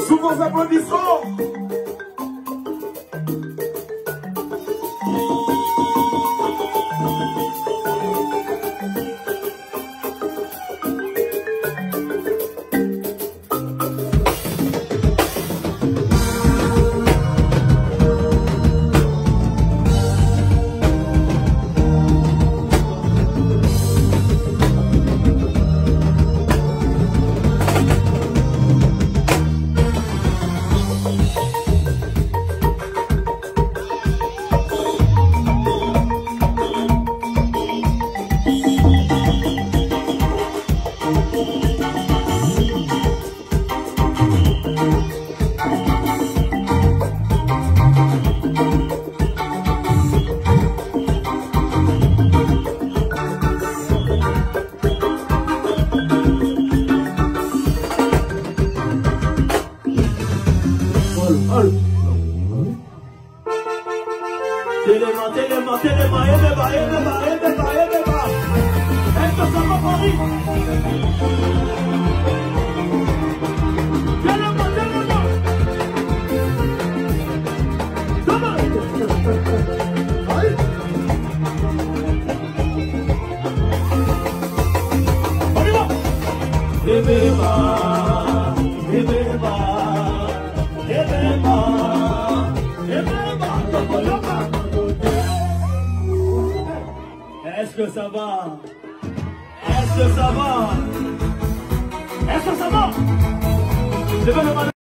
Sous vos applaudissements. Téléma, esto se va a morir. Téléma. Toma. Ahí. Arriba. Est-ce que ça va? Est-ce que ça va? Est-ce que ça va?